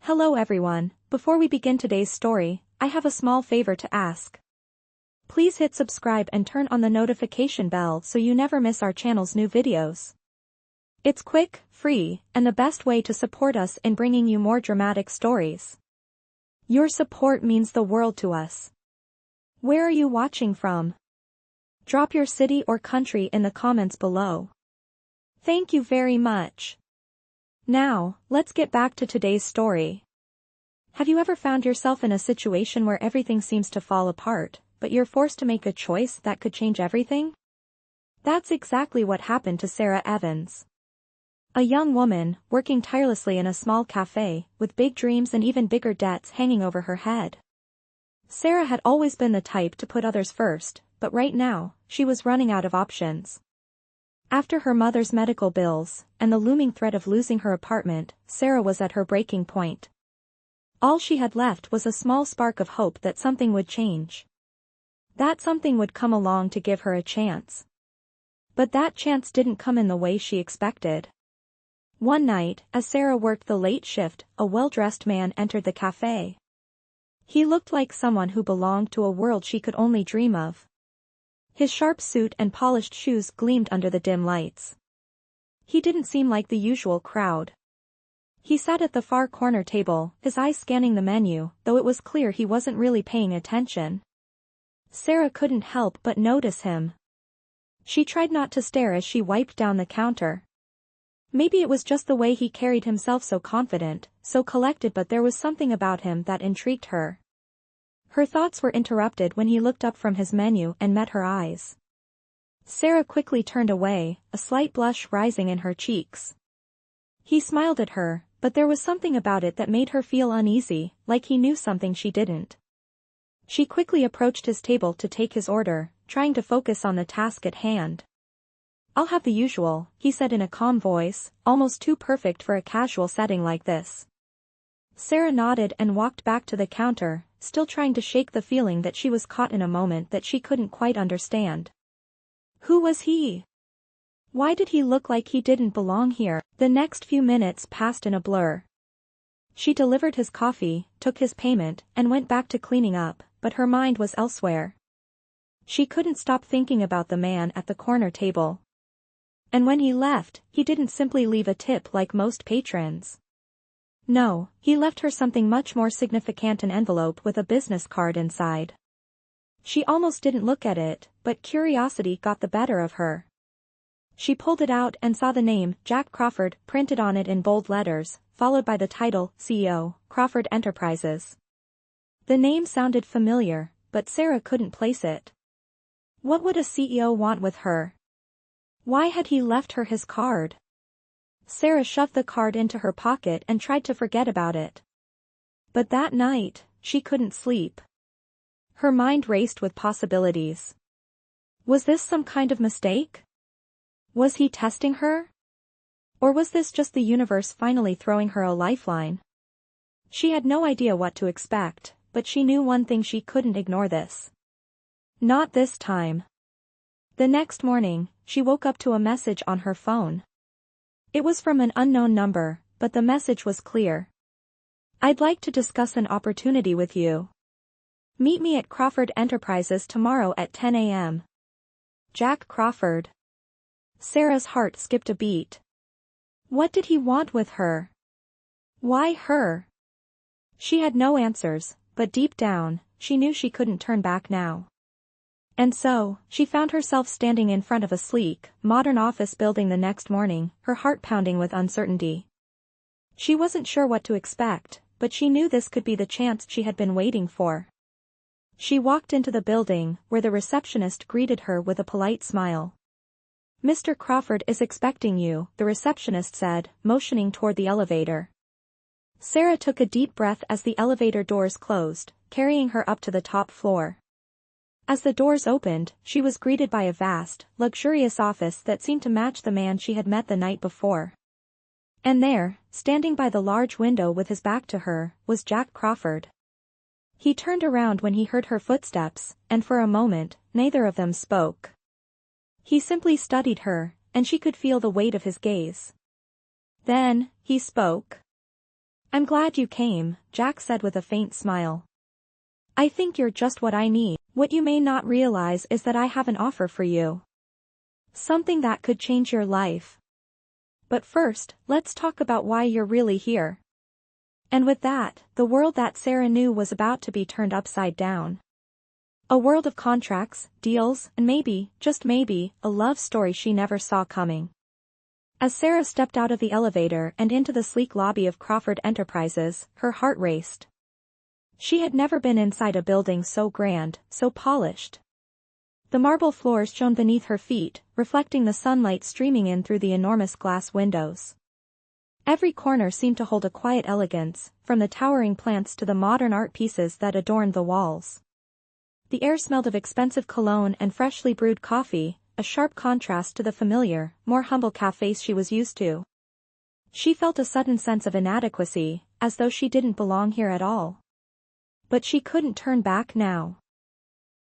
Hello everyone, before we begin today's story, I have a small favor to ask. Please hit subscribe and turn on the notification bell so you never miss our channel's new videos. It's quick, free, and the best way to support us in bringing you more dramatic stories. Your support means the world to us. Where are you watching from? Drop your city or country in the comments below. Thank you very much. Now, let's get back to today's story. Have you ever found yourself in a situation where everything seems to fall apart, but you're forced to make a choice that could change everything? That's exactly what happened to Sarah Evans. A young woman, working tirelessly in a small cafe, with big dreams and even bigger debts hanging over her head. Sarah had always been the type to put others first, but right now, she was running out of options. After her mother's medical bills, and the looming threat of losing her apartment, Sarah was at her breaking point. All she had left was a small spark of hope that something would change. That something would come along to give her a chance. But that chance didn't come in the way she expected. One night, as Sarah worked the late shift, a well-dressed man entered the cafe. He looked like someone who belonged to a world she could only dream of. His sharp suit and polished shoes gleamed under the dim lights. He didn't seem like the usual crowd. He sat at the far corner table, his eyes scanning the menu, though it was clear he wasn't really paying attention. Sarah couldn't help but notice him. She tried not to stare as she wiped down the counter. Maybe it was just the way he carried himself, so confident, so collected, but there was something about him that intrigued her. Her thoughts were interrupted when he looked up from his menu and met her eyes. Sarah quickly turned away, a slight blush rising in her cheeks. He smiled at her, but there was something about it that made her feel uneasy, like he knew something she didn't. She quickly approached his table to take his order, trying to focus on the task at hand. "I'll have the usual," he said in a calm voice, almost too perfect for a casual setting like this. Sarah nodded and walked back to the counter, still trying to shake the feeling that she was caught in a moment that she couldn't quite understand. Who was he? Why did he look like he didn't belong here? The next few minutes passed in a blur. She delivered his coffee, took his payment, and went back to cleaning up, but her mind was elsewhere. She couldn't stop thinking about the man at the corner table. And when he left, he didn't simply leave a tip like most patrons. No, he left her something much more significant, an envelope with a business card inside. She almost didn't look at it, but curiosity got the better of her. She pulled it out and saw the name, Jack Crawford, printed on it in bold letters, followed by the title, CEO, Crawford Enterprises. The name sounded familiar, but Sarah couldn't place it. What would a CEO want with her? Why had he left her his card? Sarah shoved the card into her pocket and tried to forget about it. But that night, she couldn't sleep. Her mind raced with possibilities. Was this some kind of mistake? Was he testing her? Or was this just the universe finally throwing her a lifeline? She had no idea what to expect, but she knew one thing: she couldn't ignore this. Not this time. The next morning, she woke up to a message on her phone. It was from an unknown number, but the message was clear. "I'd like to discuss an opportunity with you. Meet me at Crawford Enterprises tomorrow at 10 a.m. Jack Crawford. Sarah's heart skipped a beat. What did he want with her? Why her? She had no answers, but deep down, she knew she couldn't turn back now. And so, she found herself standing in front of a sleek, modern office building the next morning, her heart pounding with uncertainty. She wasn't sure what to expect, but she knew this could be the chance she had been waiting for. She walked into the building, where the receptionist greeted her with a polite smile. "Mr. Crawford is expecting you," the receptionist said, motioning toward the elevator. Sarah took a deep breath as the elevator doors closed, carrying her up to the top floor. As the doors opened, she was greeted by a vast, luxurious office that seemed to match the man she had met the night before. And there, standing by the large window with his back to her, was Jack Crawford. He turned around when he heard her footsteps, and for a moment, neither of them spoke. He simply studied her, and she could feel the weight of his gaze. Then, he spoke. I'm glad you came, Jack said with a faint smile. I think you're just what I need. What you may not realize is that I have an offer for you. Something that could change your life. But first, let's talk about why you're really here. And with that, the world that Sarah knew was about to be turned upside down. A world of contracts, deals, and maybe, just maybe, a love story she never saw coming. As Sarah stepped out of the elevator and into the sleek lobby of Crawford Enterprises, her heart raced. She had never been inside a building so grand, so polished. The marble floors shone beneath her feet, reflecting the sunlight streaming in through the enormous glass windows. Every corner seemed to hold a quiet elegance, from the towering plants to the modern art pieces that adorned the walls. The air smelled of expensive cologne and freshly brewed coffee, a sharp contrast to the familiar, more humble cafes she was used to. She felt a sudden sense of inadequacy, as though she didn't belong here at all. But she couldn't turn back now.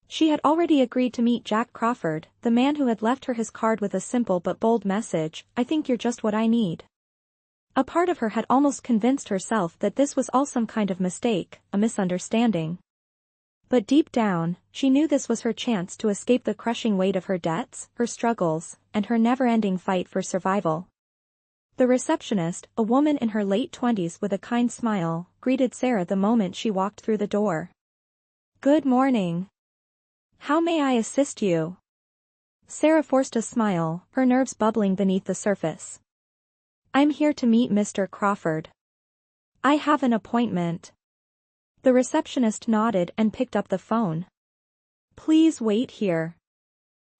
She had already agreed to meet Jack Crawford, the man who had left her his card with a simple but bold message, "I think you're just what I need." A part of her had almost convinced herself that this was all some kind of mistake, a misunderstanding. But deep down, she knew this was her chance to escape the crushing weight of her debts, her struggles, and her never-ending fight for survival. The receptionist, a woman in her late 20s with a kind smile, greeted Sarah the moment she walked through the door. "Good morning. How may I assist you?" Sarah forced a smile, her nerves bubbling beneath the surface. "I'm here to meet Mr. Crawford. I have an appointment." The receptionist nodded and picked up the phone. "Please wait here.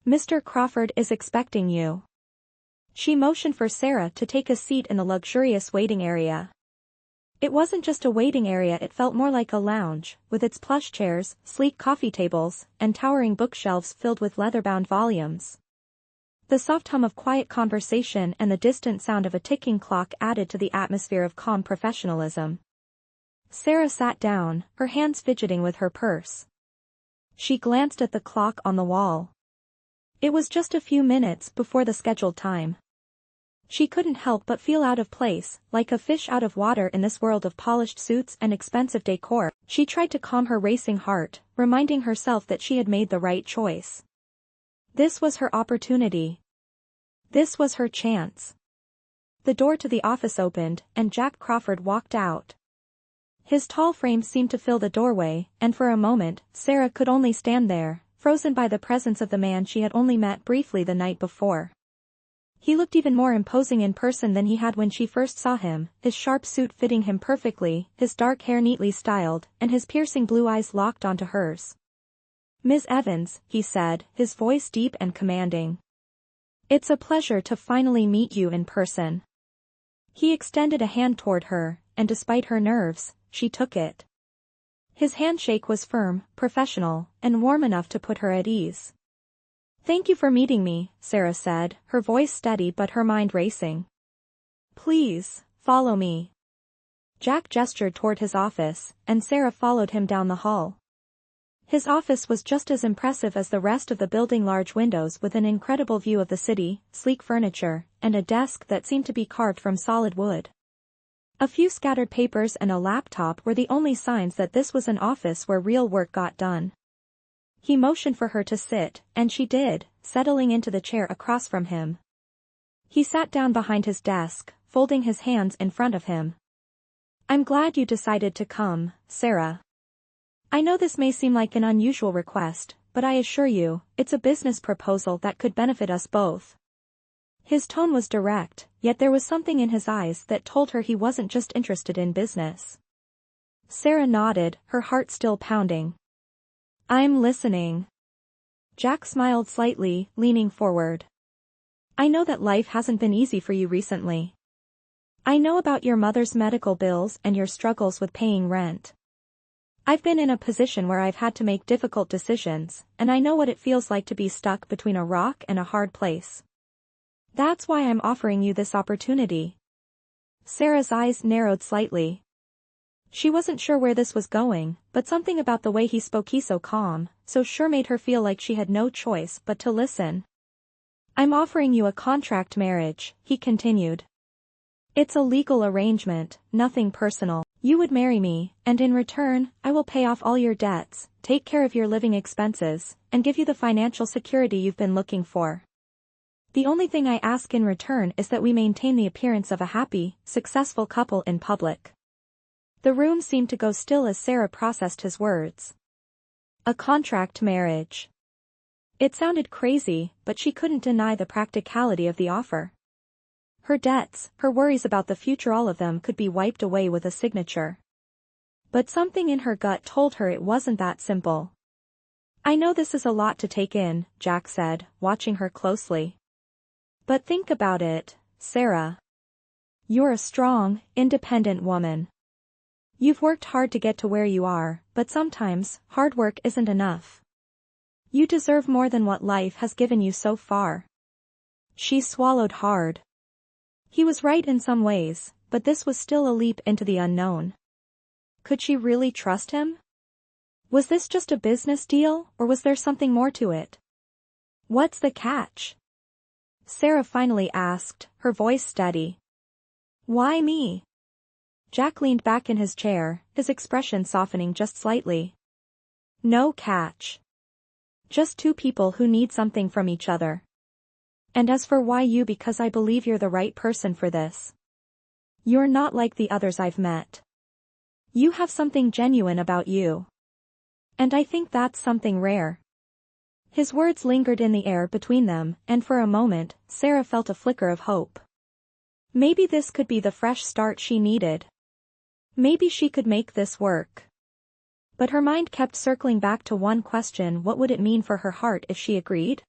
Mr. Crawford is expecting you." She motioned for Sarah to take a seat in the luxurious waiting area. It wasn't just a waiting area, it felt more like a lounge, with its plush chairs, sleek coffee tables, and towering bookshelves filled with leather-bound volumes. The soft hum of quiet conversation and the distant sound of a ticking clock added to the atmosphere of calm professionalism. Sarah sat down, her hands fidgeting with her purse. She glanced at the clock on the wall. It was just a few minutes before the scheduled time. She couldn't help but feel out of place, like a fish out of water in this world of polished suits and expensive decor. She tried to calm her racing heart, reminding herself that she had made the right choice. This was her opportunity. This was her chance. The door to the office opened, and Jack Crawford walked out. His tall frame seemed to fill the doorway, and for a moment, Sarah could only stand there, frozen by the presence of the man she had only met briefly the night before. He looked even more imposing in person than he had when she first saw him, his sharp suit fitting him perfectly, his dark hair neatly styled, and his piercing blue eyes locked onto hers. "Ms. Evans," he said, his voice deep and commanding. "It's a pleasure to finally meet you in person." He extended a hand toward her, and despite her nerves, she took it. His handshake was firm, professional, and warm enough to put her at ease. "Thank you for meeting me," Sarah said, her voice steady but her mind racing. "Please, follow me." Jack gestured toward his office, and Sarah followed him down the hall. His office was just as impressive as the rest of the building, large windows with an incredible view of the city, sleek furniture, and a desk that seemed to be carved from solid wood. A few scattered papers and a laptop were the only signs that this was an office where real work got done. He motioned for her to sit, and she did, settling into the chair across from him. He sat down behind his desk, folding his hands in front of him. "I'm glad you decided to come, Sarah. I know this may seem like an unusual request, but I assure you, it's a business proposal that could benefit us both." His tone was direct, yet there was something in his eyes that told her he wasn't just interested in business. Sarah nodded, her heart still pounding. "I'm listening." Jack smiled slightly, leaning forward. "I know that life hasn't been easy for you recently. I know about your mother's medical bills and your struggles with paying rent. I've been in a position where I've had to make difficult decisions, and I know what it feels like to be stuck between a rock and a hard place. That's why I'm offering you this opportunity." Sarah's eyes narrowed slightly. She wasn't sure where this was going, but something about the way he spoke, he so calm, so sure, made her feel like she had no choice but to listen. "I'm offering you a contract marriage," he continued. "It's a legal arrangement, nothing personal. You would marry me, and in return, I will pay off all your debts, take care of your living expenses, and give you the financial security you've been looking for. The only thing I ask in return is that we maintain the appearance of a happy, successful couple in public. The room seemed to go still as Sarah processed his words. A contract marriage. It sounded crazy, but she couldn't deny the practicality of the offer. Her debts, her worries about the future, all of them could be wiped away with a signature. But something in her gut told her it wasn't that simple. I know this is a lot to take in, Jack said, watching her closely. But think about it, Sarah. You're a strong, independent woman. You've worked hard to get to where you are, but sometimes, hard work isn't enough. You deserve more than what life has given you so far. She swallowed hard. He was right in some ways, but this was still a leap into the unknown. Could she really trust him? Was this just a business deal, or was there something more to it? What's the catch? Sarah finally asked, her voice steady. Why me? Jack leaned back in his chair, his expression softening just slightly. No catch. Just two people who need something from each other. And as for why you, because I believe you're the right person for this. You're not like the others I've met. You have something genuine about you. And I think that's something rare. His words lingered in the air between them, and for a moment, Sarah felt a flicker of hope. Maybe this could be the fresh start she needed. Maybe she could make this work. But her mind kept circling back to one question: what would it mean for her heart if she agreed?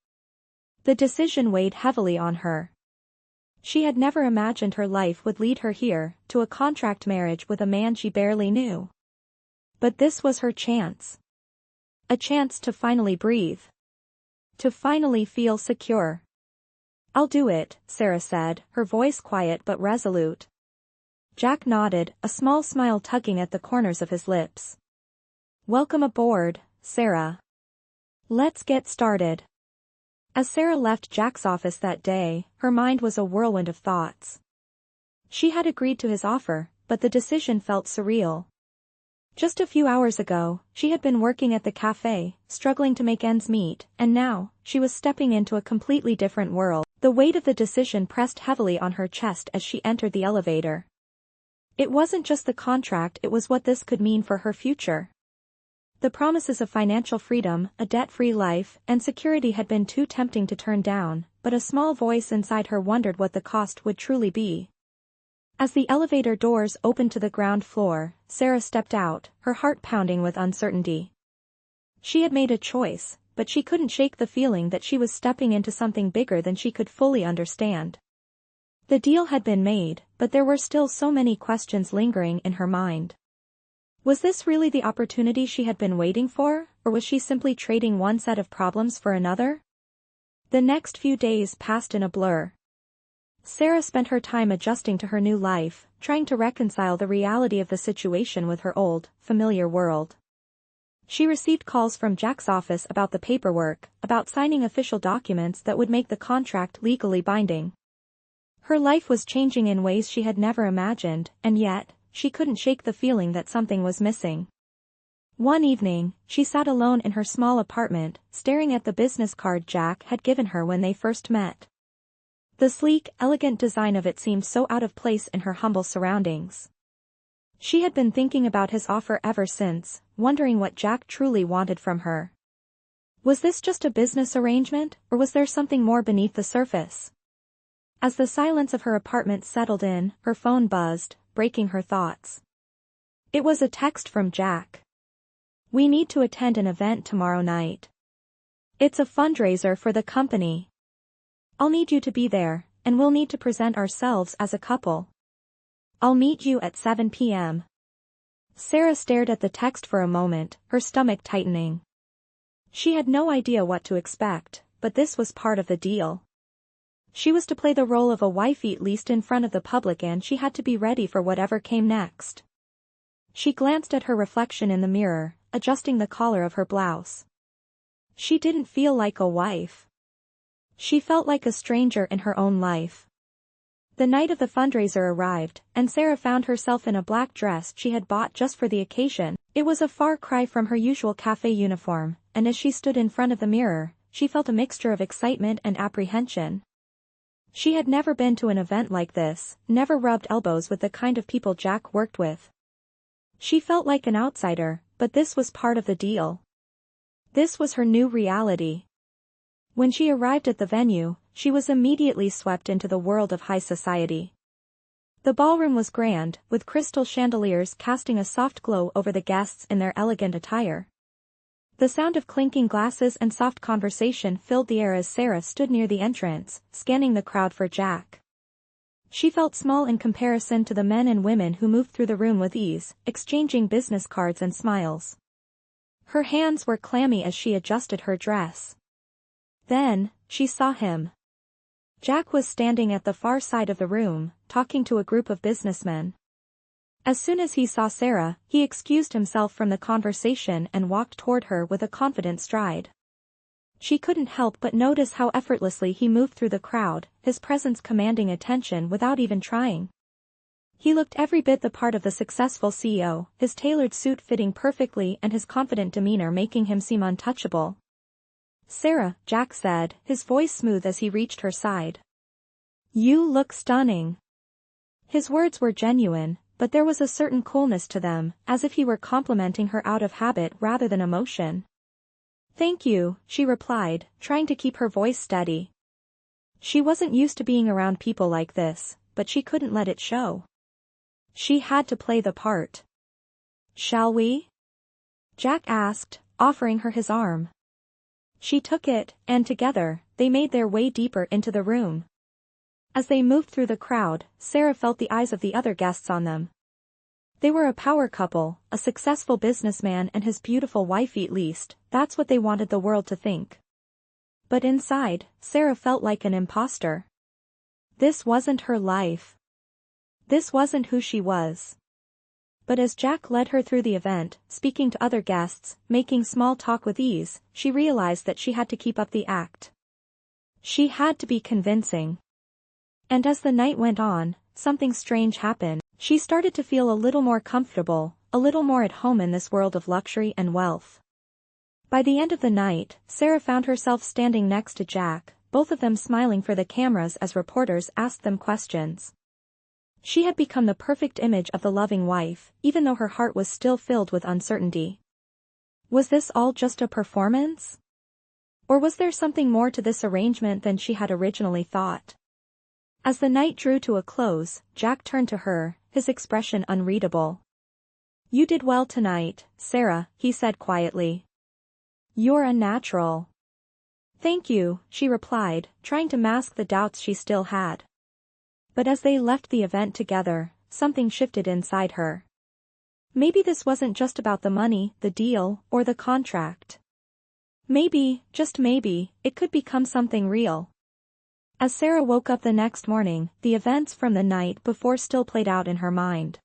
The decision weighed heavily on her. She had never imagined her life would lead her here, to a contract marriage with a man she barely knew. But this was her chance. A chance to finally breathe. To finally feel secure. I'll do it, Sarah said, her voice quiet but resolute. Jack nodded, a small smile tugging at the corners of his lips. Welcome aboard, Sarah. Let's get started. As Sarah left Jack's office that day, her mind was a whirlwind of thoughts. She had agreed to his offer, but the decision felt surreal. Just a few hours ago, she had been working at the cafe, struggling to make ends meet, and now, she was stepping into a completely different world. The weight of the decision pressed heavily on her chest as she entered the elevator. It wasn't just the contract, it was what this could mean for her future. The promises of financial freedom, a debt-free life, and security had been too tempting to turn down, but a small voice inside her wondered what the cost would truly be. As the elevator doors opened to the ground floor, Sarah stepped out, her heart pounding with uncertainty. She had made a choice, but she couldn't shake the feeling that she was stepping into something bigger than she could fully understand. The deal had been made, but there were still so many questions lingering in her mind. Was this really the opportunity she had been waiting for, or was she simply trading one set of problems for another? The next few days passed in a blur. Sarah spent her time adjusting to her new life, trying to reconcile the reality of the situation with her old, familiar world. She received calls from Jack's office about the paperwork, about signing official documents that would make the contract legally binding. Her life was changing in ways she had never imagined, and yet, she couldn't shake the feeling that something was missing. One evening, she sat alone in her small apartment, staring at the business card Jack had given her when they first met. The sleek, elegant design of it seemed so out of place in her humble surroundings. She had been thinking about his offer ever since, wondering what Jack truly wanted from her. Was this just a business arrangement, or was there something more beneath the surface? As the silence of her apartment settled in, her phone buzzed, breaking her thoughts. It was a text from Jack. We need to attend an event tomorrow night. It's a fundraiser for the company. I'll need you to be there, and we'll need to present ourselves as a couple. I'll meet you at 7 p.m. Sarah stared at the text for a moment, her stomach tightening. She had no idea what to expect, but this was part of the deal. She was to play the role of a wife, at least in front of the public, and she had to be ready for whatever came next. She glanced at her reflection in the mirror, adjusting the collar of her blouse. She didn't feel like a wife. She felt like a stranger in her own life. The night of the fundraiser arrived, and Sarah found herself in a black dress she had bought just for the occasion. It was a far cry from her usual cafe uniform, and as she stood in front of the mirror, she felt a mixture of excitement and apprehension. She had never been to an event like this, never rubbed elbows with the kind of people Jack worked with. She felt like an outsider, but this was part of the deal. This was her new reality. When she arrived at the venue, she was immediately swept into the world of high society. The ballroom was grand, with crystal chandeliers casting a soft glow over the guests in their elegant attire. The sound of clinking glasses and soft conversation filled the air as Sarah stood near the entrance, scanning the crowd for Jack. She felt small in comparison to the men and women who moved through the room with ease, exchanging business cards and smiles. Her hands were clammy as she adjusted her dress. Then, she saw him. Jack was standing at the far side of the room, talking to a group of businessmen. As soon as he saw Sarah, he excused himself from the conversation and walked toward her with a confident stride. She couldn't help but notice how effortlessly he moved through the crowd, his presence commanding attention without even trying. He looked every bit the part of the successful CEO, his tailored suit fitting perfectly and his confident demeanor making him seem untouchable. "Sarah," Jack said, his voice smooth as he reached her side. "You look stunning." His words were genuine, but there was a certain coolness to them, as if he were complimenting her out of habit rather than emotion. "Thank you," she replied, trying to keep her voice steady. She wasn't used to being around people like this, but she couldn't let it show. She had to play the part. "Shall we?" Jack asked, offering her his arm. She took it, and together, they made their way deeper into the room. As they moved through the crowd, Sarah felt the eyes of the other guests on them. They were a power couple, a successful businessman and his beautiful wife, at least, that's what they wanted the world to think. But inside, Sarah felt like an imposter. This wasn't her life. This wasn't who she was. But as Jack led her through the event, speaking to other guests, making small talk with ease, she realized that she had to keep up the act. She had to be convincing. And as the night went on, something strange happened. She started to feel a little more comfortable, a little more at home in this world of luxury and wealth. By the end of the night, Sarah found herself standing next to Jack, both of them smiling for the cameras as reporters asked them questions. She had become the perfect image of the loving wife, even though her heart was still filled with uncertainty. Was this all just a performance? Or was there something more to this arrangement than she had originally thought? As the night drew to a close, Jack turned to her, his expression unreadable. "You did well tonight, Sarah," he said quietly. "You're a natural." "Thank you," she replied, trying to mask the doubts she still had. But as they left the event together, something shifted inside her. Maybe this wasn't just about the money, the deal, or the contract. Maybe, just maybe, it could become something real. As Sarah woke up the next morning, the events from the night before still played out in her mind.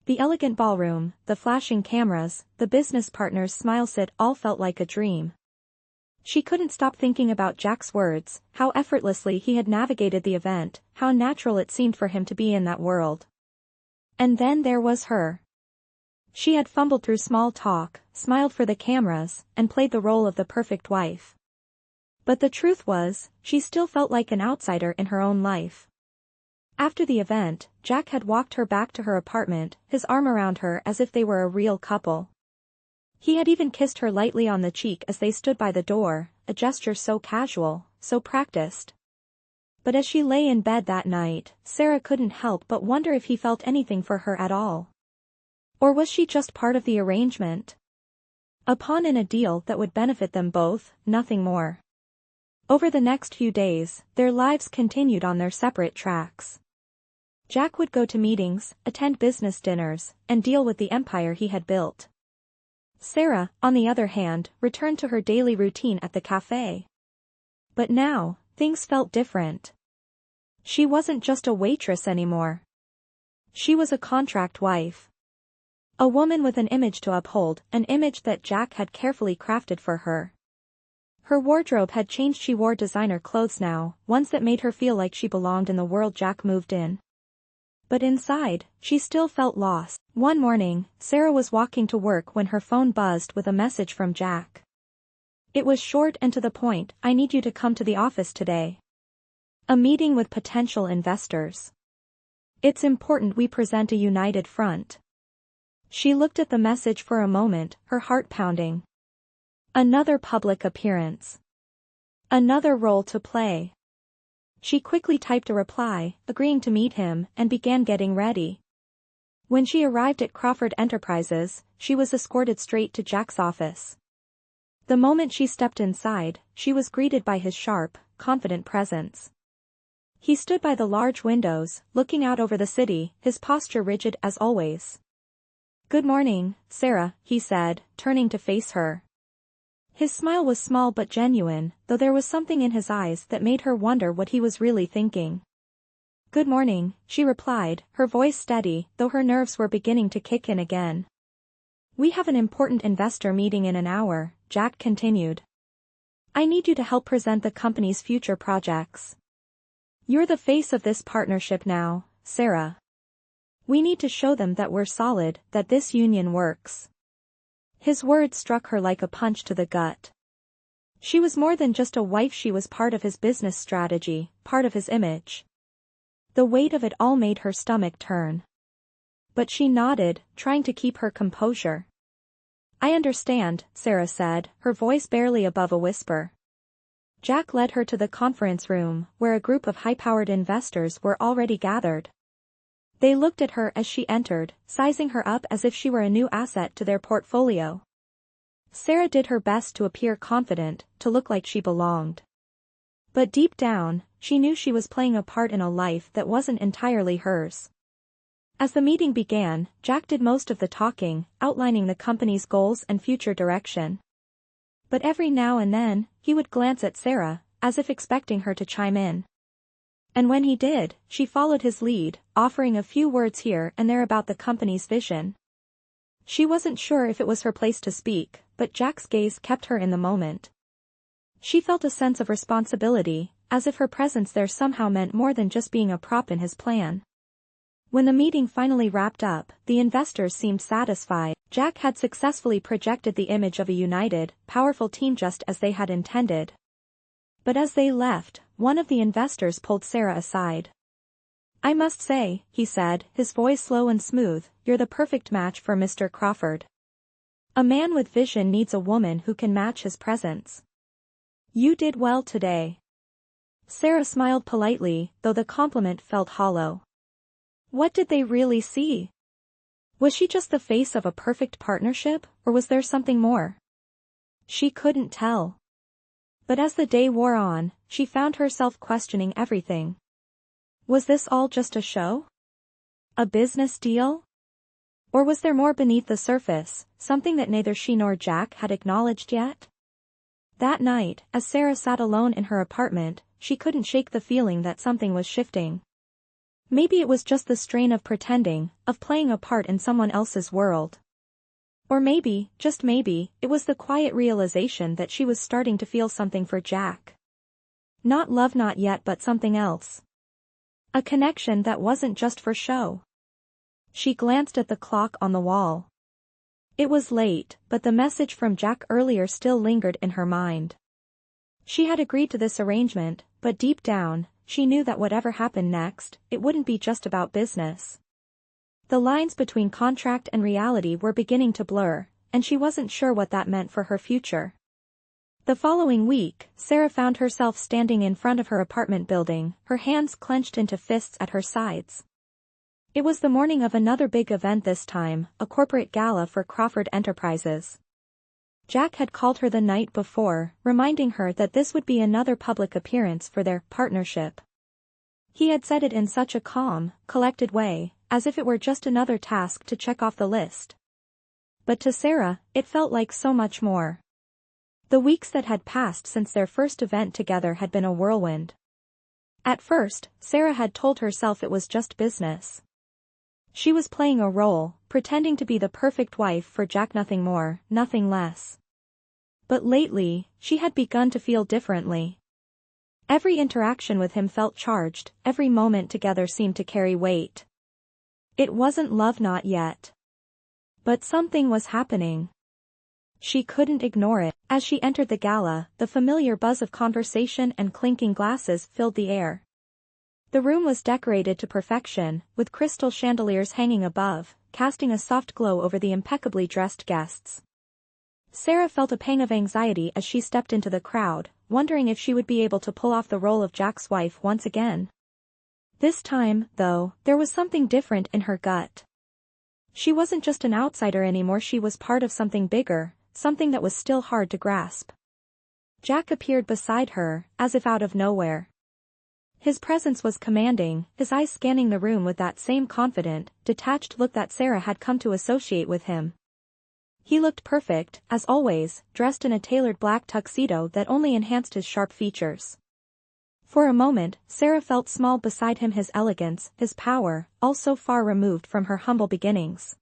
The elegant ballroom, the flashing cameras, the business partners' smiles, it all felt like a dream. She couldn't stop thinking about Jack's words, how effortlessly he had navigated the event, how natural it seemed for him to be in that world. And then there was her. She had fumbled through small talk, smiled for the cameras, and played the role of the perfect wife. But the truth was, she still felt like an outsider in her own life. After the event, Jack had walked her back to her apartment, his arm around her as if they were a real couple. He had even kissed her lightly on the cheek as they stood by the door, a gesture so casual, so practiced. But as she lay in bed that night, Sarah couldn't help but wonder if he felt anything for her at all. Or was she just part of the arrangement? A pawn in a deal that would benefit them both, nothing more. Over the next few days, their lives continued on their separate tracks. Jack would go to meetings, attend business dinners, and deal with the empire he had built. Sarah, on the other hand, returned to her daily routine at the cafe. But now, things felt different. She wasn't just a waitress anymore. She was a contract wife. A woman with an image to uphold, an image that Jack had carefully crafted for her. Her wardrobe had changed. She wore designer clothes now, ones that made her feel like she belonged in the world Jack moved in. But inside, she still felt lost. One morning, Sarah was walking to work when her phone buzzed with a message from Jack. It was short and to the point. "I need you to come to the office today. A meeting with potential investors. It's important we present a united front." She looked at the message for a moment, her heart pounding. Another public appearance. Another role to play. She quickly typed a reply, agreeing to meet him, and began getting ready. When she arrived at Crawford Enterprises, she was escorted straight to Jack's office. The moment she stepped inside, she was greeted by his sharp, confident presence. He stood by the large windows, looking out over the city, his posture rigid as always. "Good morning, Sarah," he said, turning to face her. His smile was small but genuine, though there was something in his eyes that made her wonder what he was really thinking. "Good morning," she replied, her voice steady, though her nerves were beginning to kick in again. "We have an important investor meeting in an hour," Jack continued. "I need you to help present the company's future projects. You're the face of this partnership now, Sarah. We need to show them that we're solid, that this union works." His words struck her like a punch to the gut. She was more than just a wife. She was part of his business strategy, part of his image. The weight of it all made her stomach turn. But she nodded, trying to keep her composure. "I understand," Sarah said, her voice barely above a whisper. Jack led her to the conference room, where a group of high-powered investors were already gathered. They looked at her as she entered, sizing her up as if she were a new asset to their portfolio. Sarah did her best to appear confident, to look like she belonged. But deep down, she knew she was playing a part in a life that wasn't entirely hers. As the meeting began, Jack did most of the talking, outlining the company's goals and future direction. But every now and then, he would glance at Sarah, as if expecting her to chime in. And when he did, she followed his lead, offering a few words here and there about the company's vision. She wasn't sure if it was her place to speak, but Jack's gaze kept her in the moment. She felt a sense of responsibility, as if her presence there somehow meant more than just being a prop in his plan. When the meeting finally wrapped up, the investors seemed satisfied. Jack had successfully projected the image of a united, powerful team just as they had intended. But as they left, one of the investors pulled Sarah aside. "I must say," he said, his voice slow and smooth, "you're the perfect match for Mr. Crawford. A man with vision needs a woman who can match his presence. You did well today." Sarah smiled politely, though the compliment felt hollow. What did they really see? Was she just the face of a perfect partnership, or was there something more? She couldn't tell. But as the day wore on, she found herself questioning everything. Was this all just a show? A business deal? Or was there more beneath the surface, something that neither she nor Jack had acknowledged yet? That night, as Sarah sat alone in her apartment, she couldn't shake the feeling that something was shifting. Maybe it was just the strain of pretending, of playing a part in someone else's world. Or maybe, just maybe, it was the quiet realization that she was starting to feel something for Jack. Not love, not yet, but something else. A connection that wasn't just for show. She glanced at the clock on the wall. It was late, but the message from Jack earlier still lingered in her mind. She had agreed to this arrangement, but deep down, she knew that whatever happened next, it wouldn't be just about business. The lines between contract and reality were beginning to blur, and she wasn't sure what that meant for her future. The following week, Sarah found herself standing in front of her apartment building, her hands clenched into fists at her sides. It was the morning of another big event, this time, a corporate gala for Crawford Enterprises. Jack had called her the night before, reminding her that this would be another public appearance for their partnership. He had said it in such a calm, collected way, as if it were just another task to check off the list. But to Sarah, it felt like so much more. The weeks that had passed since their first event together had been a whirlwind. At first, Sarah had told herself it was just business. She was playing a role, pretending to be the perfect wife for Jack, nothing more, nothing less. But lately, she had begun to feel differently. Every interaction with him felt charged, every moment together seemed to carry weight. It wasn't love, not yet. But something was happening. She couldn't ignore it. As she entered the gala, the familiar buzz of conversation and clinking glasses filled the air. The room was decorated to perfection, with crystal chandeliers hanging above, casting a soft glow over the impeccably dressed guests. Sarah felt a pang of anxiety as she stepped into the crowd, wondering if she would be able to pull off the role of Jack's wife once again. This time, though, there was something different in her gut. She wasn't just an outsider anymore, she was part of something bigger, something that was still hard to grasp. Jack appeared beside her, as if out of nowhere. His presence was commanding, his eyes scanning the room with that same confident, detached look that Sarah had come to associate with him. He looked perfect, as always, dressed in a tailored black tuxedo that only enhanced his sharp features. For a moment, Sarah felt small beside him, his elegance, his power, all so far removed from her humble beginnings.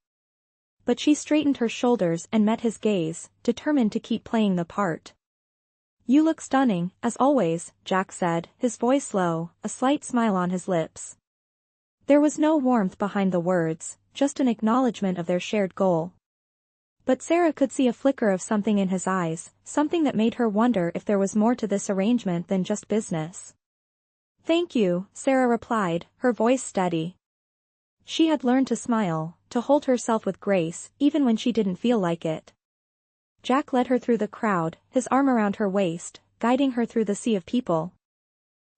But she straightened her shoulders and met his gaze, determined to keep playing the part. "You look stunning, as always," Jack said, his voice low, a slight smile on his lips. There was no warmth behind the words, just an acknowledgement of their shared goal. But Sarah could see a flicker of something in his eyes, something that made her wonder if there was more to this arrangement than just business. "Thank you," Sarah replied, her voice steady. She had learned to smile, to hold herself with grace, even when she didn't feel like it. Jack led her through the crowd, his arm around her waist, guiding her through the sea of people.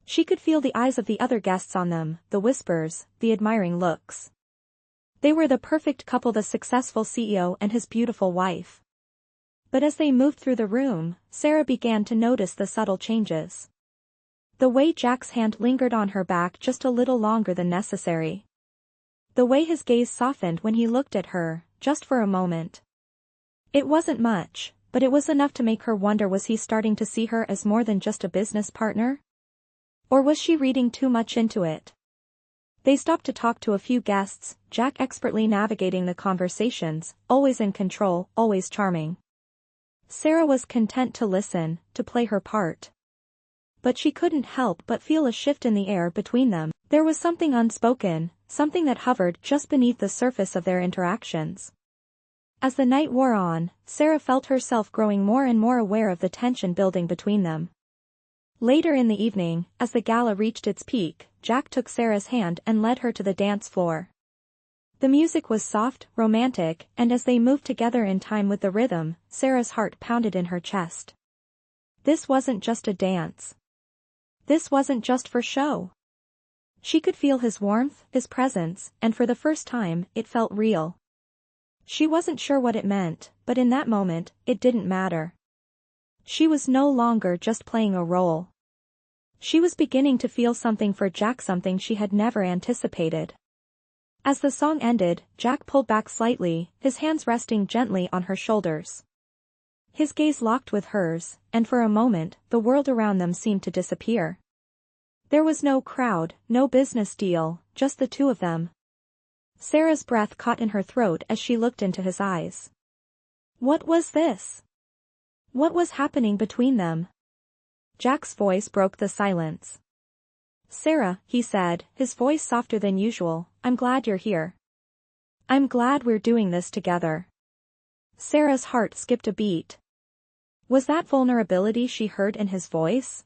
She could feel the eyes of the other guests on them, the whispers, the admiring looks. They were the perfect couple, the successful CEO and his beautiful wife. But as they moved through the room, Sarah began to notice the subtle changes. The way Jack's hand lingered on her back just a little longer than necessary. The way his gaze softened when he looked at her, just for a moment. It wasn't much, but it was enough to make her wonder, was he starting to see her as more than just a business partner? Or was she reading too much into it? They stopped to talk to a few guests, Jack expertly navigating the conversations, always in control, always charming. Sarah was content to listen, to play her part. But she couldn't help but feel a shift in the air between them. There was something unspoken, something that hovered just beneath the surface of their interactions. As the night wore on, Sarah felt herself growing more and more aware of the tension building between them. Later in the evening, as the gala reached its peak, Jack took Sarah's hand and led her to the dance floor. The music was soft, romantic, and as they moved together in time with the rhythm, Sarah's heart pounded in her chest. This wasn't just a dance. This wasn't just for show. She could feel his warmth, his presence, and for the first time, it felt real. She wasn't sure what it meant, but in that moment, it didn't matter. She was no longer just playing a role. She was beginning to feel something for Jack, something she had never anticipated. As the song ended, Jack pulled back slightly, his hands resting gently on her shoulders. His gaze locked with hers, and for a moment, the world around them seemed to disappear. There was no crowd, no business deal, just the two of them. Sarah's breath caught in her throat as she looked into his eyes. What was this? What was happening between them? Jack's voice broke the silence. "Sarah," he said, his voice softer than usual, "I'm glad you're here. I'm glad we're doing this together." Sarah's heart skipped a beat. Was that vulnerability she heard in his voice?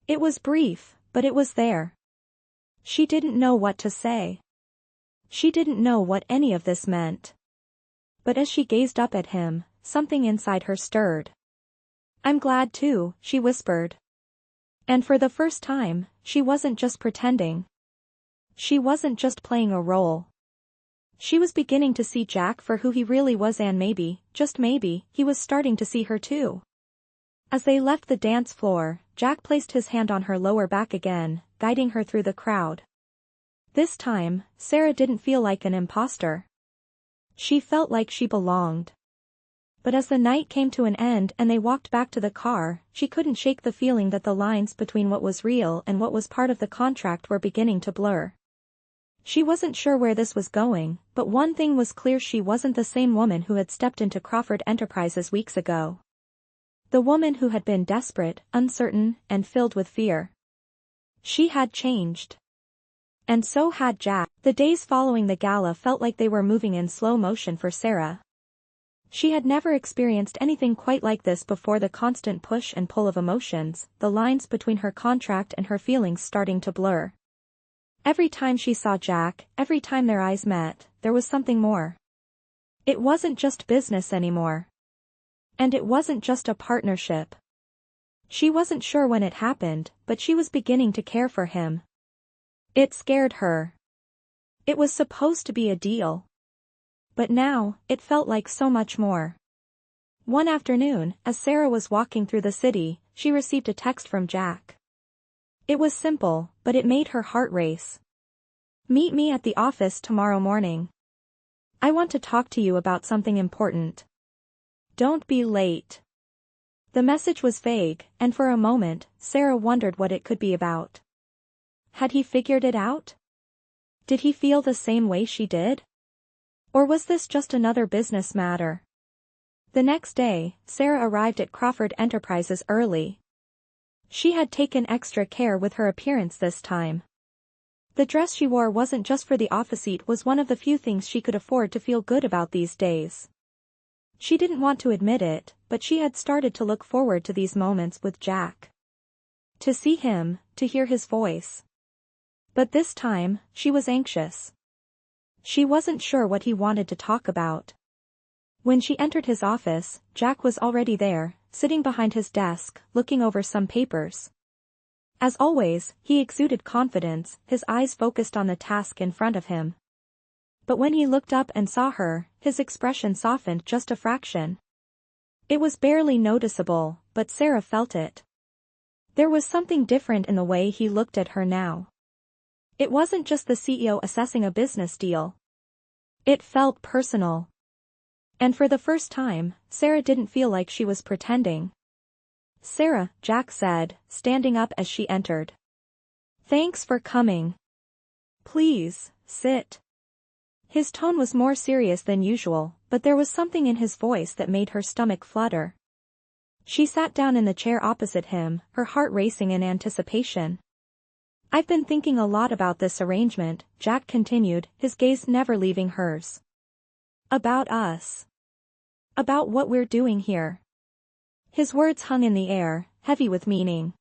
It was brief, but it was there. She didn't know what to say. She didn't know what any of this meant. But as she gazed up at him, something inside her stirred. "I'm glad too," she whispered. And for the first time, she wasn't just pretending. She wasn't just playing a role. She was beginning to see Jack for who he really was, and maybe, just maybe, he was starting to see her too. As they left the dance floor, Jack placed his hand on her lower back again, guiding her through the crowd. This time, Sarah didn't feel like an imposter. She felt like she belonged. But as the night came to an end and they walked back to the car, she couldn't shake the feeling that the lines between what was real and what was part of the contract were beginning to blur. She wasn't sure where this was going, but one thing was clear: she wasn't the same woman who had stepped into Crawford Enterprises weeks ago. The woman who had been desperate, uncertain, and filled with fear. She had changed. And so had Jack. The days following the gala felt like they were moving in slow motion for Sarah. She had never experienced anything quite like this before, the constant push and pull of emotions, the lines between her contract and her feelings starting to blur. Every time she saw Jack, every time their eyes met, there was something more. It wasn't just business anymore. And it wasn't just a partnership. She wasn't sure when it happened, but she was beginning to care for him. It scared her. It was supposed to be a deal. But now, it felt like so much more. One afternoon, as Sarah was walking through the city, she received a text from Jack. It was simple, but it made her heart race. "Meet me at the office tomorrow morning. I want to talk to you about something important. Don't be late." The message was vague, and for a moment, Sarah wondered what it could be about. Had he figured it out? Did he feel the same way she did? Or was this just another business matter? The next day, Sarah arrived at Crawford Enterprises early. She had taken extra care with her appearance this time. The dress she wore wasn't just for the office, it was one of the few things she could afford to feel good about these days. She didn't want to admit it, but she had started to look forward to these moments with Jack. To see him, to hear his voice. But this time, she was anxious. She wasn't sure what he wanted to talk about. When she entered his office, Jack was already there, sitting behind his desk, looking over some papers. As always, he exuded confidence, his eyes focused on the task in front of him. But when he looked up and saw her, his expression softened just a fraction. It was barely noticeable, but Sarah felt it. There was something different in the way he looked at her now. It wasn't just the CEO assessing a business deal. It felt personal. And for the first time, Sarah didn't feel like she was pretending. "Sarah," Jack said, standing up as she entered. "Thanks for coming. Please, sit." His tone was more serious than usual, but there was something in his voice that made her stomach flutter. She sat down in the chair opposite him, her heart racing in anticipation. "I've been thinking a lot about this arrangement," Jack continued, his gaze never leaving hers. "About us. About what we're doing here." His words hung in the air, heavy with meaning.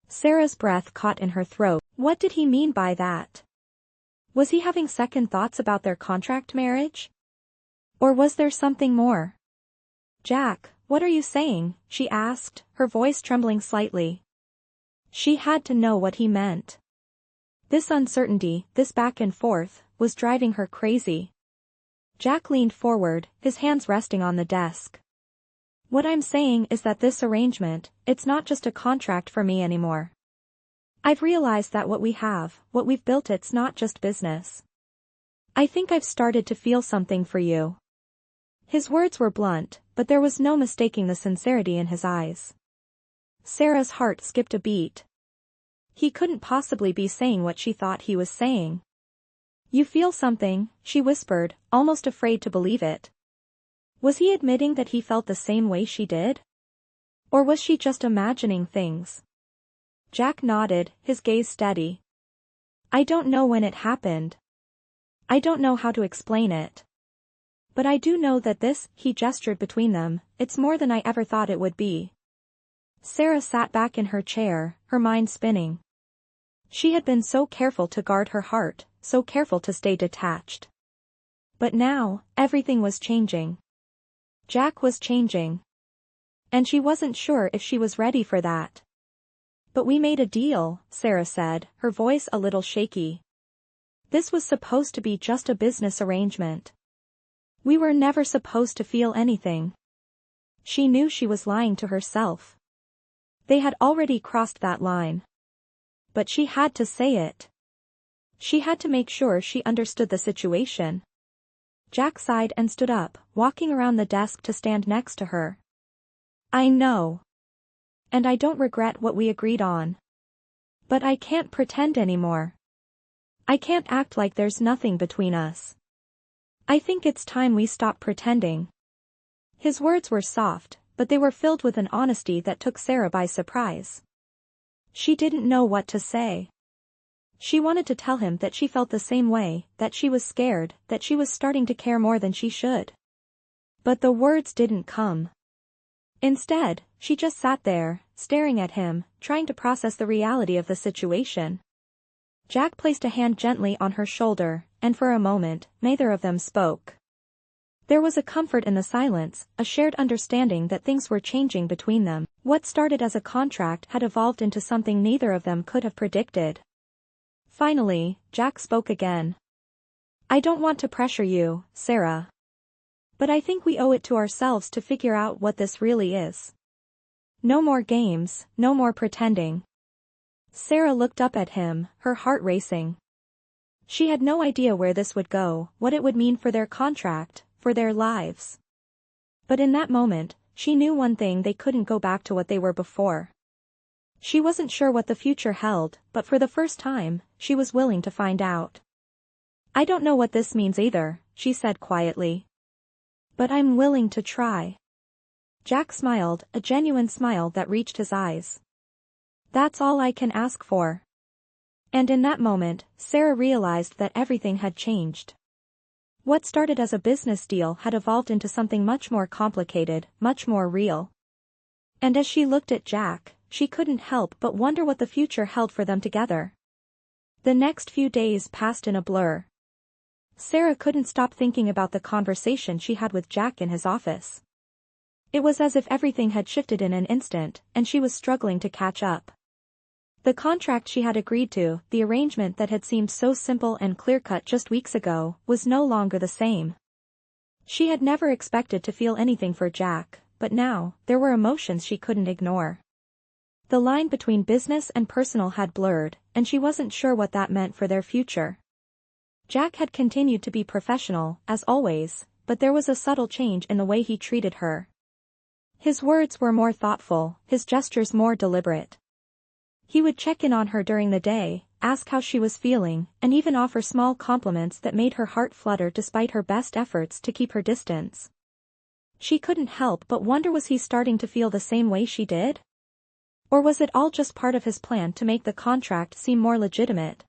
Sarah's breath caught in her throat. What did he mean by that? Was he having second thoughts about their contract marriage? Or was there something more? "Jack, what are you saying?" she asked, her voice trembling slightly. She had to know what he meant. This uncertainty, this back and forth, was driving her crazy. Jack leaned forward, his hands resting on the desk. "What I'm saying is that this arrangement, it's not just a contract for me anymore. I've realized that what we have, what we've built, it's not just business. I think I've started to feel something for you." His words were blunt, but there was no mistaking the sincerity in his eyes. Sarah's heart skipped a beat. He couldn't possibly be saying what she thought he was saying. "You feel something," she whispered, almost afraid to believe it. Was he admitting that he felt the same way she did? Or was she just imagining things? Jack nodded, his gaze steady. "I don't know when it happened. I don't know how to explain it. But I do know that this," he gestured between them, "it's more than I ever thought it would be." Sarah sat back in her chair, her mind spinning. She had been so careful to guard her heart, so careful to stay detached. But now, everything was changing. Jack was changing. And she wasn't sure if she was ready for that. "But we made a deal," Sarah said, her voice a little shaky. "This was supposed to be just a business arrangement. We were never supposed to feel anything." She knew she was lying to herself. They had already crossed that line. But she had to say it. She had to make sure she understood the situation. Jack sighed and stood up, walking around the desk to stand next to her. "I know. And I don't regret what we agreed on. But I can't pretend anymore. I can't act like there's nothing between us. I think it's time we stop pretending." His words were soft, but they were filled with an honesty that took Sarah by surprise. She didn't know what to say. She wanted to tell him that she felt the same way, that she was scared, that she was starting to care more than she should. But the words didn't come. Instead, she just sat there, staring at him, trying to process the reality of the situation. Jack placed a hand gently on her shoulder, and for a moment, neither of them spoke. There was a comfort in the silence, a shared understanding that things were changing between them. What started as a contract had evolved into something neither of them could have predicted. Finally, Jack spoke again. "I don't want to pressure you, Sarah. But I think we owe it to ourselves to figure out what this really is. No more games, no more pretending." Sarah looked up at him, her heart racing. She had no idea where this would go, what it would mean for their contract, for their lives. But in that moment, she knew one thing: they couldn't go back to what they were before. She wasn't sure what the future held, but for the first time, she was willing to find out. "I don't know what this means either," she said quietly. "But I'm willing to try." Jack smiled, a genuine smile that reached his eyes. "That's all I can ask for." And in that moment, Sarah realized that everything had changed. What started as a business deal had evolved into something much more complicated, much more real. And as she looked at Jack, she couldn't help but wonder what the future held for them together. The next few days passed in a blur. Sarah couldn't stop thinking about the conversation she had with Jack in his office. It was as if everything had shifted in an instant, and she was struggling to catch up. The contract she had agreed to, the arrangement that had seemed so simple and clear-cut just weeks ago, was no longer the same. She had never expected to feel anything for Jack, but now, there were emotions she couldn't ignore. The line between business and personal had blurred, and she wasn't sure what that meant for their future. Jack had continued to be professional, as always, but there was a subtle change in the way he treated her. His words were more thoughtful, his gestures more deliberate. He would check in on her during the day, ask how she was feeling, and even offer small compliments that made her heart flutter despite her best efforts to keep her distance. She couldn't help but wonder, was he starting to feel the same way she did? Or was it all just part of his plan to make the contract seem more legitimate?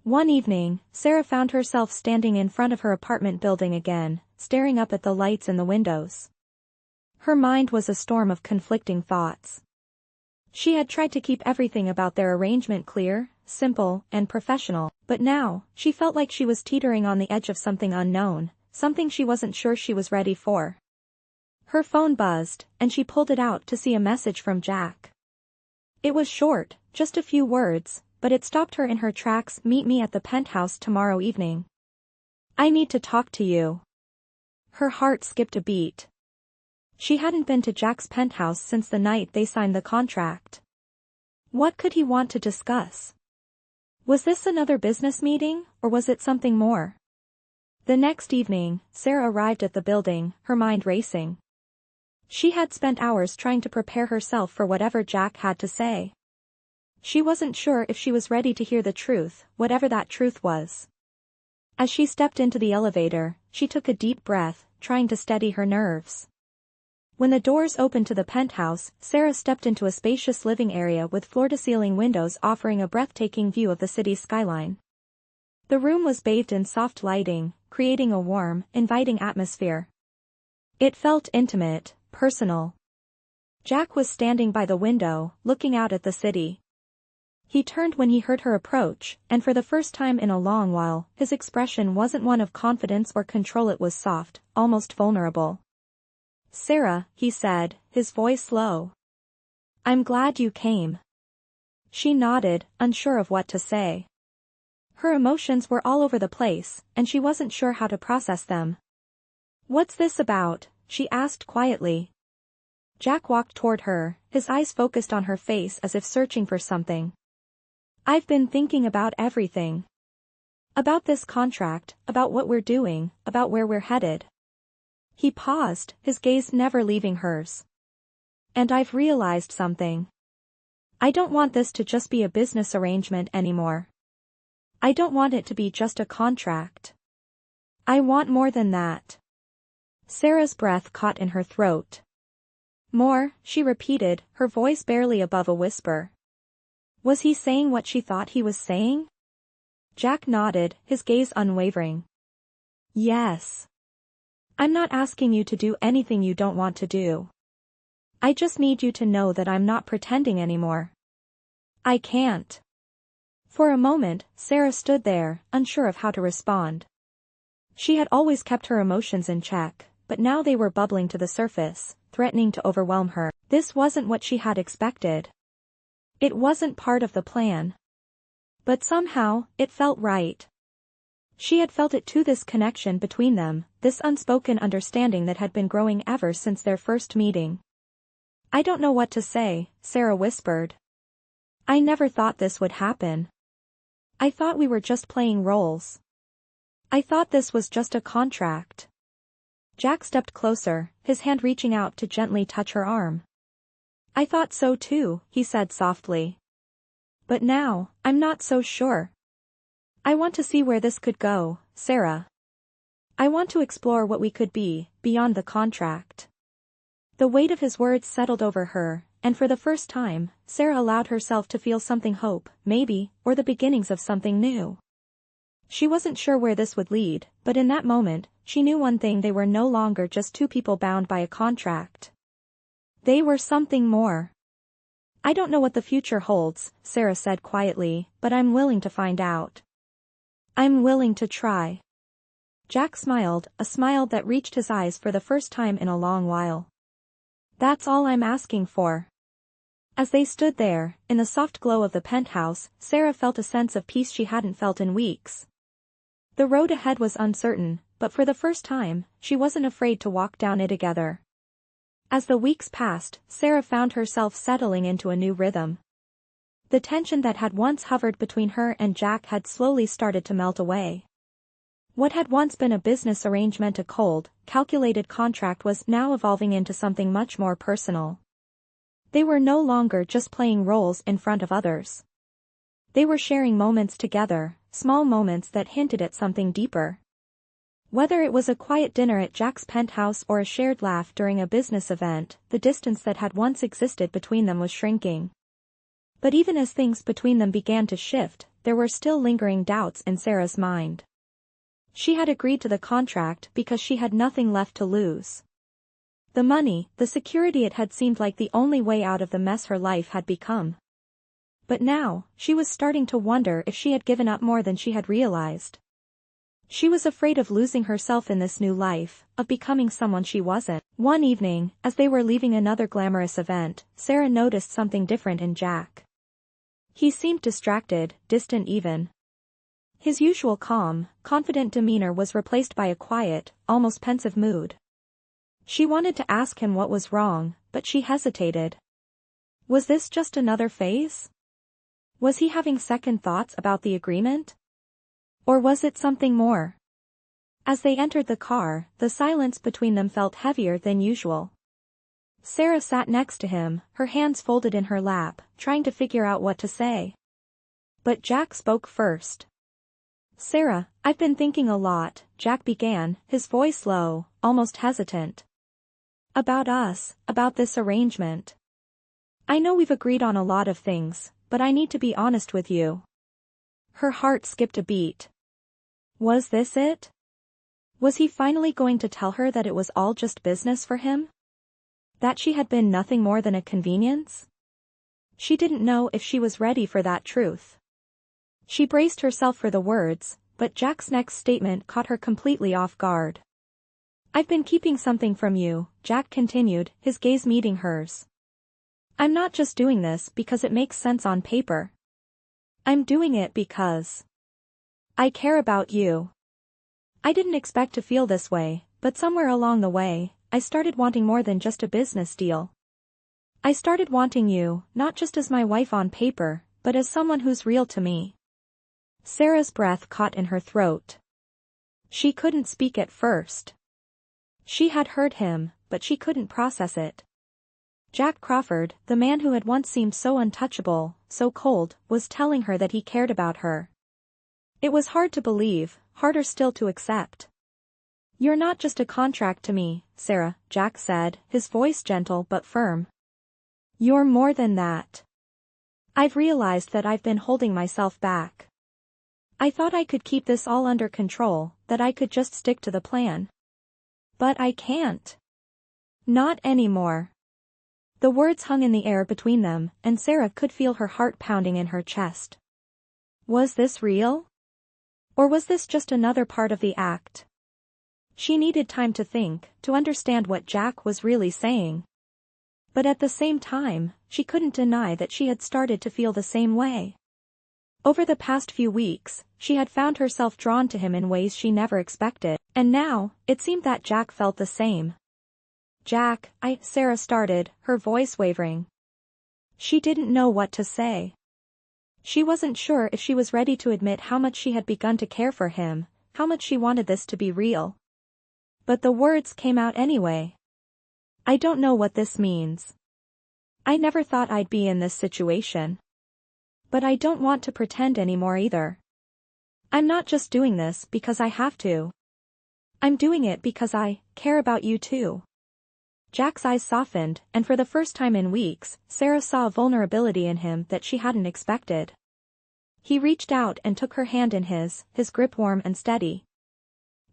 One evening, Sarah found herself standing in front of her apartment building again, staring up at the lights in the windows. Her mind was a storm of conflicting thoughts. She had tried to keep everything about their arrangement clear, simple, and professional, but now, she felt like she was teetering on the edge of something unknown, something she wasn't sure she was ready for. Her phone buzzed, and she pulled it out to see a message from Jack. It was short, just a few words, but it stopped her in her tracks. "Meet me at the penthouse tomorrow evening. I need to talk to you." Her heart skipped a beat. She hadn't been to Jack's penthouse since the night they signed the contract. What could he want to discuss? Was this another business meeting, or was it something more? The next evening, Sarah arrived at the building, her mind racing. She had spent hours trying to prepare herself for whatever Jack had to say. She wasn't sure if she was ready to hear the truth, whatever that truth was. As she stepped into the elevator, she took a deep breath, trying to steady her nerves. When the doors opened to the penthouse, Sarah stepped into a spacious living area with floor-to-ceiling windows offering a breathtaking view of the city's skyline. The room was bathed in soft lighting, creating a warm, inviting atmosphere. It felt intimate, personal. Jack was standing by the window, looking out at the city. He turned when he heard her approach, and for the first time in a long while, his expression wasn't one of confidence or control. It was soft, almost vulnerable. "Sarah," he said, his voice low. "I'm glad you came." She nodded, unsure of what to say. Her emotions were all over the place, and she wasn't sure how to process them. "What's this about?" she asked quietly. Jack walked toward her, his eyes focused on her face as if searching for something. "I've been thinking about everything. About this contract, about what we're doing, about where we're headed." He paused, his gaze never leaving hers. "And I've realized something. I don't want this to just be a business arrangement anymore. I don't want it to be just a contract. I want more than that." Sarah's breath caught in her throat. More, she repeated, her voice barely above a whisper. Was he saying what she thought he was saying? Jack nodded, his gaze unwavering. Yes. I'm not asking you to do anything you don't want to do. I just need you to know that I'm not pretending anymore. I can't. For a moment, Sarah stood there, unsure of how to respond. She had always kept her emotions in check, but now they were bubbling to the surface, threatening to overwhelm her. This wasn't what she had expected. It wasn't part of the plan. But somehow, it felt right. She had felt it too, this connection between them, this unspoken understanding that had been growing ever since their first meeting. I don't know what to say, Sarah whispered. I never thought this would happen. I thought we were just playing roles. I thought this was just a contract. Jack stepped closer, his hand reaching out to gently touch her arm. I thought so too, he said softly. But now, I'm not so sure. I want to see where this could go, Sarah. I want to explore what we could be, beyond the contract. The weight of his words settled over her, and for the first time, Sarah allowed herself to feel something, hope, maybe, or the beginnings of something new. She wasn't sure where this would lead, but in that moment, she knew one thing: they were no longer just two people bound by a contract. They were something more. I don't know what the future holds, Sarah said quietly, but I'm willing to find out. I'm willing to try. Jack smiled, a smile that reached his eyes for the first time in a long while. That's all I'm asking for. As they stood there, in the soft glow of the penthouse, Sarah felt a sense of peace she hadn't felt in weeks. The road ahead was uncertain, but for the first time, she wasn't afraid to walk down it together. As the weeks passed, Sarah found herself settling into a new rhythm. The tension that had once hovered between her and Jack had slowly started to melt away. What had once been a business arrangement, a cold, calculated contract, was now evolving into something much more personal. They were no longer just playing roles in front of others. They were sharing moments together, small moments that hinted at something deeper. Whether it was a quiet dinner at Jack's penthouse or a shared laugh during a business event, the distance that had once existed between them was shrinking. But even as things between them began to shift, there were still lingering doubts in Sarah's mind. She had agreed to the contract because she had nothing left to lose. The money, the security, it had seemed like the only way out of the mess her life had become. But now, she was starting to wonder if she had given up more than she had realized. She was afraid of losing herself in this new life, of becoming someone she wasn't. One evening, as they were leaving another glamorous event, Sarah noticed something different in Jack. He seemed distracted, distant even. His usual calm, confident demeanor was replaced by a quiet, almost pensive mood. She wanted to ask him what was wrong, but she hesitated. Was this just another phase? Was he having second thoughts about the agreement? Or was it something more? As they entered the car, the silence between them felt heavier than usual. Sarah sat next to him, her hands folded in her lap, trying to figure out what to say. But Jack spoke first. Sarah, I've been thinking a lot, Jack began, his voice low, almost hesitant. About us, about this arrangement. I know we've agreed on a lot of things, but I need to be honest with you. Her heart skipped a beat. Was this it? Was he finally going to tell her that it was all just business for him? That she had been nothing more than a convenience? She didn't know if she was ready for that truth. She braced herself for the words, but Jack's next statement caught her completely off guard. I've been keeping something from you, Jack continued, his gaze meeting hers. I'm not just doing this because it makes sense on paper. I'm doing it because I care about you. I didn't expect to feel this way, but somewhere along the way, I started wanting more than just a business deal. I started wanting you, not just as my wife on paper, but as someone who's real to me. Sarah's breath caught in her throat. She couldn't speak at first. She had heard him, but she couldn't process it. Jack Crawford, the man who had once seemed so untouchable, so cold, was telling her that he cared about her. It was hard to believe, harder still to accept. You're not just a contract to me, Sarah, Jack said, his voice gentle but firm. You're more than that. I've realized that I've been holding myself back. I thought I could keep this all under control, that I could just stick to the plan. But I can't. Not anymore. The words hung in the air between them, and Sarah could feel her heart pounding in her chest. Was this real? Or was this just another part of the act? She needed time to think, to understand what Jack was really saying. But at the same time, she couldn't deny that she had started to feel the same way. Over the past few weeks, she had found herself drawn to him in ways she never expected, and now, it seemed that Jack felt the same. Jack, Sarah started, her voice wavering. She didn't know what to say. She wasn't sure if she was ready to admit how much she had begun to care for him, how much she wanted this to be real. But the words came out anyway. I don't know what this means. I never thought I'd be in this situation. But I don't want to pretend anymore either. I'm not just doing this because I have to. I'm doing it because I care about you too. Jack's eyes softened, and for the first time in weeks, Sarah saw a vulnerability in him that she hadn't expected. He reached out and took her hand in his grip warm and steady.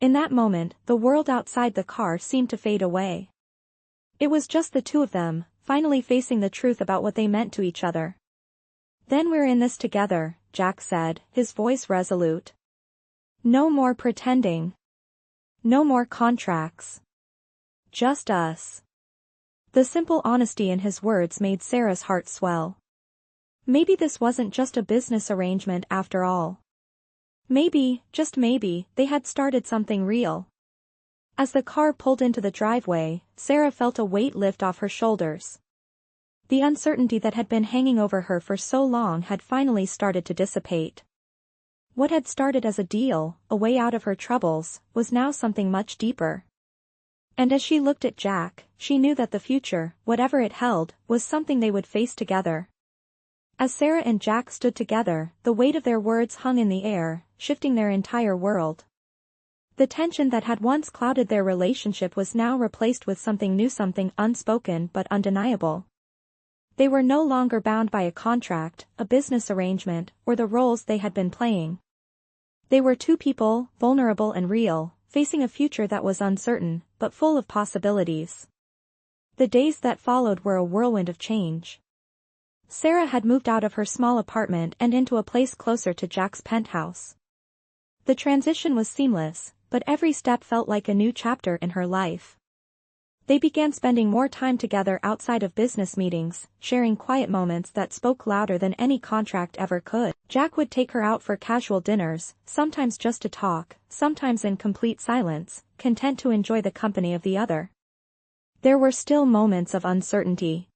In that moment, the world outside the car seemed to fade away. It was just the two of them, finally facing the truth about what they meant to each other. Then we're in this together, Jack said, his voice resolute. No more pretending. No more contracts. Just us. The simple honesty in his words made Sarah's heart swell. Maybe this wasn't just a business arrangement after all. Maybe, just maybe, they had started something real. As the car pulled into the driveway, Sarah felt a weight lift off her shoulders. The uncertainty that had been hanging over her for so long had finally started to dissipate. What had started as a deal, a way out of her troubles, was now something much deeper. And as she looked at Jack, she knew that the future, whatever it held, was something they would face together. As Sarah and Jack stood together, the weight of their words hung in the air, shifting their entire world. The tension that had once clouded their relationship was now replaced with something new, something unspoken but undeniable. They were no longer bound by a contract, a business arrangement, or the roles they had been playing. They were two people, vulnerable and real, facing a future that was uncertain, but full of possibilities. The days that followed were a whirlwind of change. Sarah had moved out of her small apartment and into a place closer to Jack's penthouse. The transition was seamless, but every step felt like a new chapter in her life. They began spending more time together outside of business meetings, sharing quiet moments that spoke louder than any contract ever could. Jack would take her out for casual dinners, sometimes just to talk, sometimes in complete silence, content to enjoy the company of the other. There were still moments of uncertainty.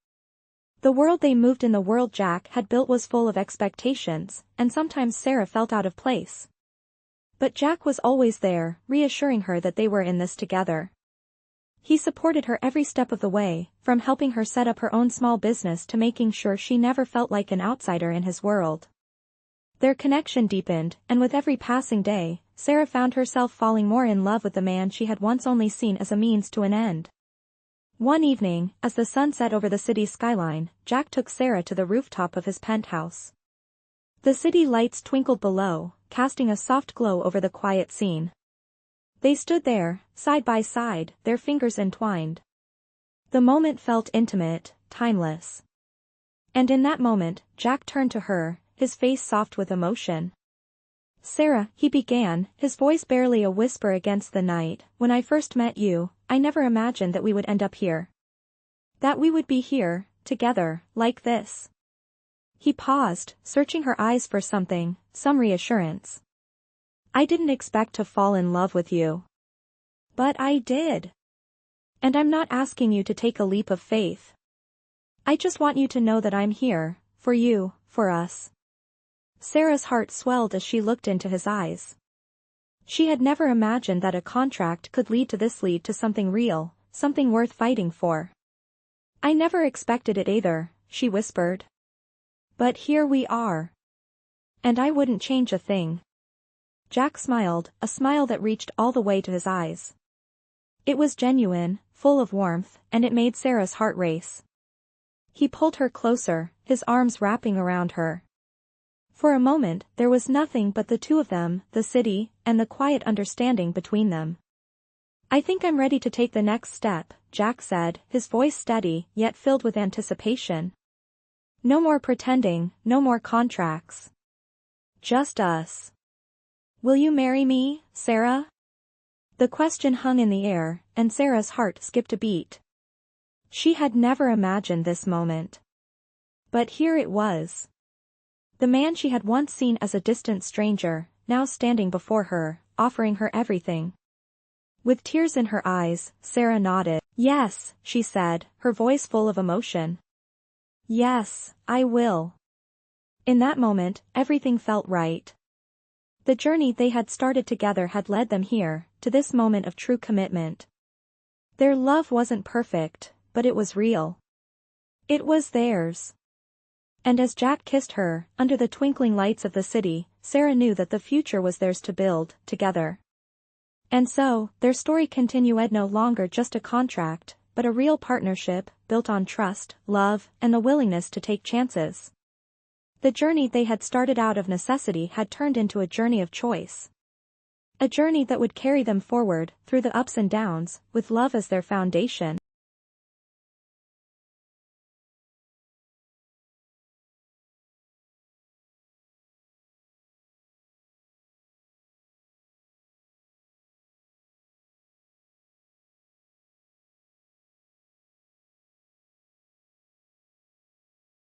The world they moved in, the world Jack had built, was full of expectations, and sometimes Sarah felt out of place. But Jack was always there, reassuring her that they were in this together. He supported her every step of the way, from helping her set up her own small business to making sure she never felt like an outsider in his world. Their connection deepened, and with every passing day, Sarah found herself falling more in love with the man she had once only seen as a means to an end. One evening, as the sun set over the city's skyline, Jack took Sarah to the rooftop of his penthouse. The city lights twinkled below, casting a soft glow over the quiet scene. They stood there, side by side, their fingers entwined. The moment felt intimate, timeless. And in that moment, Jack turned to her, his face soft with emotion. Sarah, he began, his voice barely a whisper against the night, when I first met you, I never imagined that we would end up here. That we would be here, together, like this. He paused, searching her eyes for something, some reassurance. I didn't expect to fall in love with you. But I did. And I'm not asking you to take a leap of faith. I just want you to know that I'm here, for you, for us. Sarah's heart swelled as she looked into his eyes. She had never imagined that a contract could lead to something real, something worth fighting for. I never expected it either, she whispered. But here we are. And I wouldn't change a thing. Jack smiled, a smile that reached all the way to his eyes. It was genuine, full of warmth, and it made Sarah's heart race. He pulled her closer, his arms wrapping around her. For a moment, there was nothing but the two of them, the city, and the quiet understanding between them. "I think I'm ready to take the next step," Jack said, his voice steady, yet filled with anticipation. "No more pretending, no more contracts. Just us. Will you marry me, Sarah?" The question hung in the air, and Sarah's heart skipped a beat. She had never imagined this moment. But here it was. The man she had once seen as a distant stranger, now standing before her, offering her everything. With tears in her eyes, Sarah nodded. "Yes," she said, her voice full of emotion. "Yes, I will." In that moment, everything felt right. The journey they had started together had led them here, to this moment of true commitment. Their love wasn't perfect, but it was real. It was theirs. And as Jack kissed her, under the twinkling lights of the city, Sarah knew that the future was theirs to build, together. And so, their story continued, no longer just a contract, but a real partnership, built on trust, love, and the willingness to take chances. The journey they had started out of necessity had turned into a journey of choice. A journey that would carry them forward, through the ups and downs, with love as their foundation.